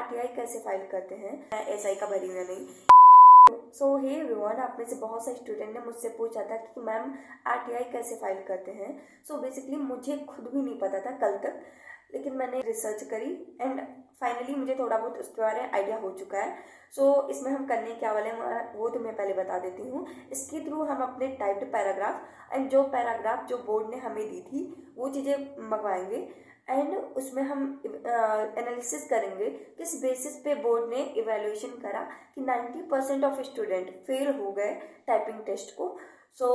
RTI कैसे file करते हैं, मैं एसआई का भरी हुआ नहीं। सो हे एवरीवन, आप में से बहुत सारे स्टूडेंट ने मुझसे पूछा था कि मैम आरटीआई कैसे फाइल करते हैं। सो बेसिकली मुझे खुद भी नहीं पता था कल तक, लेकिन मैंने रिसर्च करी एंड फाइनली मुझे थोड़ा बहुत उसके बारे में आइडिया हो चुका है। सो इसमें हम करने क्या वाले हैं वो तो मैं पहले बता देती हूँ। इसके थ्रू हम अपने टाइप्ड पैराग्राफ एंड जो पैराग्राफ जो बोर्ड ने हमें दी थी वो चीज़ें मंगवाएंगे एंड उसमें हम एनालिसिस करेंगे किस बेसिस पे बोर्ड ने इवैल्यूएशन करा कि 90% ऑफ स्टूडेंट फेल हो गए टाइपिंग टेस्ट को। सो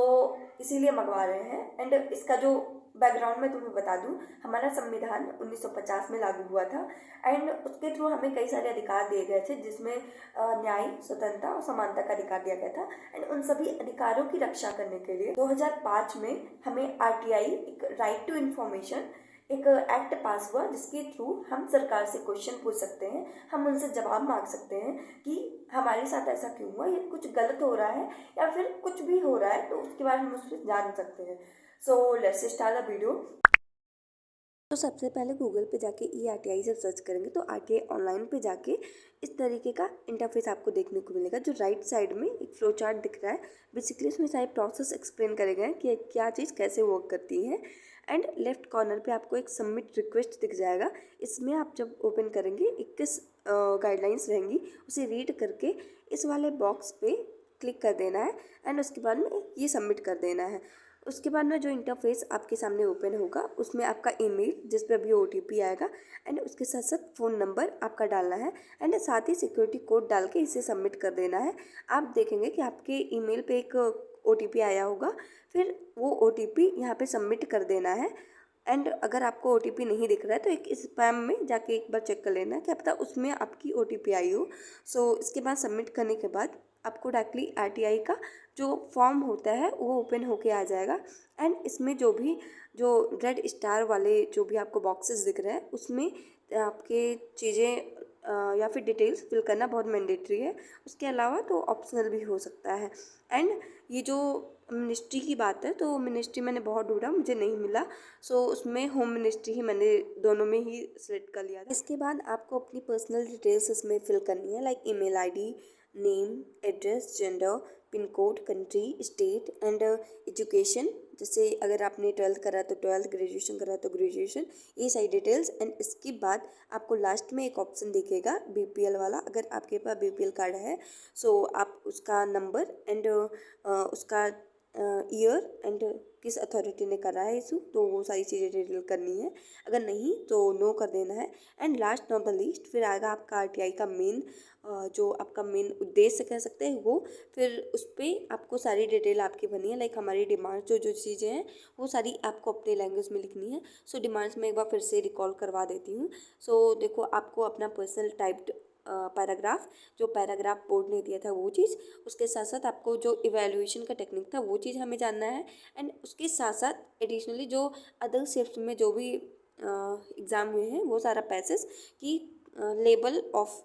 इसीलिए मंगवा रहे हैं। एंड इसका जो बैकग्राउंड में तुम्हें बता दूं, हमारा संविधान 1950 में लागू हुआ था एंड उसके थ्रू हमें कई सारे अधिकार दिए गए थे, जिसमें न्याय, स्वतंत्रता और समानता का अधिकार दिया गया था। एंड उन सभी अधिकारों की रक्षा करने के लिए 2005 में हमें आरटीआई, एक राइट टू इंफॉर्मेशन, एक एक्ट पास हुआ जिसके थ्रू हम सरकार से क्वेश्चन पूछ सकते हैं, हम उनसे जवाब मांग सकते हैं कि हमारे साथ ऐसा क्यों हुआ, ये कुछ गलत हो रहा है या फिर कुछ भी हो रहा है, तो उसके बारे में हम उससे जान सकते हैं। So let's start the video. तो सबसे पहले गूगल पे जाके ई आरटीआई से सर्च करेंगे तो आरटीआई ऑनलाइन पे जाके इस तरीके का इंटरफेस आपको देखने को मिलेगा। जो राइट साइड में एक फ्लो चार्ट दिख रहा है, बेसिकली उसमें सारे प्रोसेस एक्सप्लेन करे गए हैं कि क्या चीज़ कैसे वर्क करती है। एंड लेफ्ट कॉर्नर पे आपको एक सबमिट रिक्वेस्ट दिख जाएगा। इसमें आप जब ओपन करेंगे 21 गाइडलाइंस रहेंगी, उसे रीड करके इस वाले बॉक्स पे क्लिक कर देना है एंड उसके बाद में ये सबमिट कर देना है। उसके बाद में जो इंटरफेस आपके सामने ओपन होगा उसमें आपका ईमेल, जिस पे अभी ओटीपी आएगा एंड उसके साथ साथ फ़ोन नंबर आपका डालना है एंड साथ ही सिक्योरिटी कोड डाल के इसे सबमिट कर देना है। आप देखेंगे कि आपके ईमेल पे एक ओटीपी आया होगा, फिर वो ओटीपी यहाँ पे सबमिट कर देना है। एंड अगर आपको ओटीपी नहीं दिख रहा है तो एक स्पैम में जाके एक बार चेक कर लेना, क्या पता उसमें आपकी ओटीपी आई हो। सो इसके बाद सबमिट करने के बाद आपको डायरेक्टली आरटीआई का जो फॉर्म होता है वो ओपन होके आ जाएगा एंड इसमें जो रेड स्टार वाले जो भी आपको बॉक्सेस दिख रहे हैं उसमें आपके चीज़ें या फिर डिटेल्स फिल करना बहुत मैंडेटरी है। उसके अलावा तो ऑप्शनल भी हो सकता है। एंड ये जो मिनिस्ट्री की बात है, तो मिनिस्ट्री मैंने बहुत ढूंढा, मुझे नहीं मिला। सो उसमें होम मिनिस्ट्री ही मैंने दोनों में ही सिलेक्ट कर लिया था। इसके बाद आपको अपनी पर्सनल डिटेल्स इसमें फिल करनी है, like email ID, name, address, gender, pin code, country, state and education. जैसे अगर आपने 12th करा तो 12th, ग्रेजुएशन करा तो ग्रेजुएशन, ये सारी डिटेल्स। एंड इसके बाद आपको लास्ट में एक ऑप्शन दिखेगा बीपीएल वाला। अगर आपके पास बीपीएल कार्ड है सो आप उसका नंबर एंड उसका ईयर एंड किस अथॉरिटी ने करा है इशू, तो वो सारी चीज़ें डिटेल करनी है। अगर नहीं तो नो कर देना है। And last not the least फिर आएगा आपका आरटीआई का मेन, जो आपका मेन उद्देश्य कह सकते हैं वो। फिर उस पर आपको सारी डिटेल आपकी बनी है, लाइक हमारी डिमांड्स जो जो चीज़ें हैं वो सारी आपको अपने लैंग्वेज में लिखनी है। सो डिमांड्स में एक बार फिर से रिकॉल करवा देती हूँ। सो देखो, आपको अपना पर्सनल टाइप्ड पैराग्राफ, जो पैराग्राफ बोर्ड ने दिया था वो चीज़, उसके साथ साथ आपको जो इवैल्यूएशन का टेक्निक था वो चीज़ हमें जानना है। एंड उसके साथ साथ एडिशनली जो अदर शिफ्ट में जो भी एग्ज़ाम हुए हैं वो सारा पैसेज की लेवल ऑफ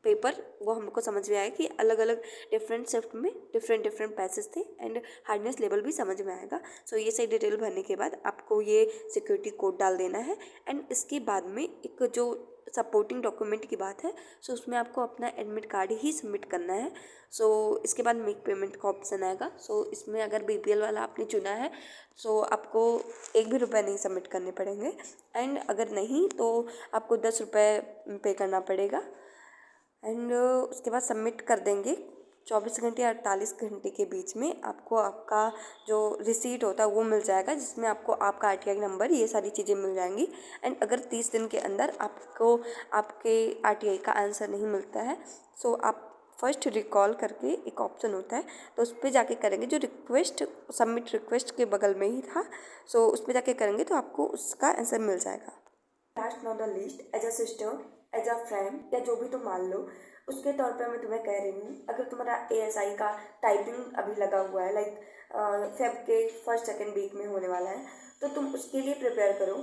पेपर वो हमको समझ में आया कि अलग अलग डिफरेंट शिफ्ट में डिफरेंट डिफरेंट पैसेज थे एंड हार्डनेस लेवल भी समझ में आएगा। सो ये सही डिटेल भरने के बाद आपको ये सिक्योरिटी कोड डाल देना है। एंड इसके बाद में एक जो सपोर्टिंग डॉक्यूमेंट की बात है, सो उसमें आपको अपना एडमिट कार्ड ही सबमिट करना है। सो इसके बाद मेक पेमेंट का ऑप्शन आएगा। सो इसमें अगर बीपीएल वाला आपने चुना है सो आपको एक भी रुपये नहीं सबमिट करने पड़ेंगे। एंड अगर नहीं तो आपको 10 रुपये पे करना पड़ेगा। एंड उसके बाद सबमिट कर देंगे। 24 घंटे या 48 घंटे के बीच में आपको आपका जो रिसीट होता है वो मिल जाएगा, जिसमें आपको आपका आरटीआई नंबर, ये सारी चीज़ें मिल जाएंगी। एंड अगर 30 दिन के अंदर आपको आपके आरटीआई का आंसर नहीं मिलता है सो आप फर्स्ट रिकॉल करके एक ऑप्शन होता है तो उस पर जाके करेंगे, जो रिक्वेस्ट सबमिट रिक्वेस्ट के बगल में ही था। सो उस पर जाके करेंगे तो आपको उसका आंसर मिल जाएगा। Last not the least, as a sister, as a friend या जो भी तुम मान लो, उसके तौर पे मैं तुम्हें कह रही हूँ, अगर तुम्हारा एएसआई का टाइपिंग अभी लगा हुआ है, लाइक फेब के फर्स्ट सेकेंड वीक में होने वाला है, तो तुम उसके लिए प्रिपेयर करो।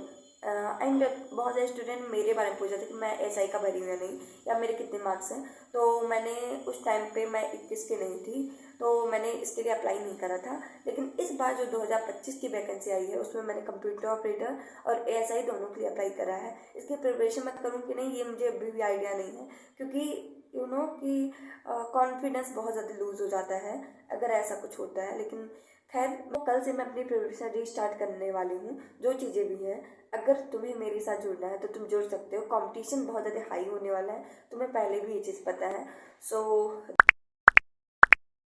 एंड बहुत सारे स्टूडेंट मेरे बारे में पूछ रहे थे कि मैं एसआई का भरी या नहीं, या मेरे कितने मार्क्स हैं। तो मैंने उस टाइम पे मैं 21 की नहीं थी, तो मैंने इसके लिए अप्लाई नहीं करा था। लेकिन इस बार जो 2025 की वैकेंसी आई है उसमें मैंने कंप्यूटर ऑपरेटर और एएसआई दोनों के लिए अप्लाई करा है। इसकी प्रिपरेशन मैं करूँ कि नहीं, ये मुझे अभी भी आइडिया नहीं है, क्योंकि यू नो कि कॉन्फिडेंस बहुत ज़्यादा लूज़ हो जाता है अगर ऐसा कुछ होता है। लेकिन खैर, कल से मैं अपनी प्रिपरेशन रीस्टार्ट करने वाली हूँ। जो चीज़ें भी हैं, अगर तुम्हें मेरे साथ जुड़ना है तो तुम जुड़ सकते हो। कंपटीशन बहुत ज़्यादा हाई होने वाला है, तुम्हें पहले भी ये चीज़ पता है। सो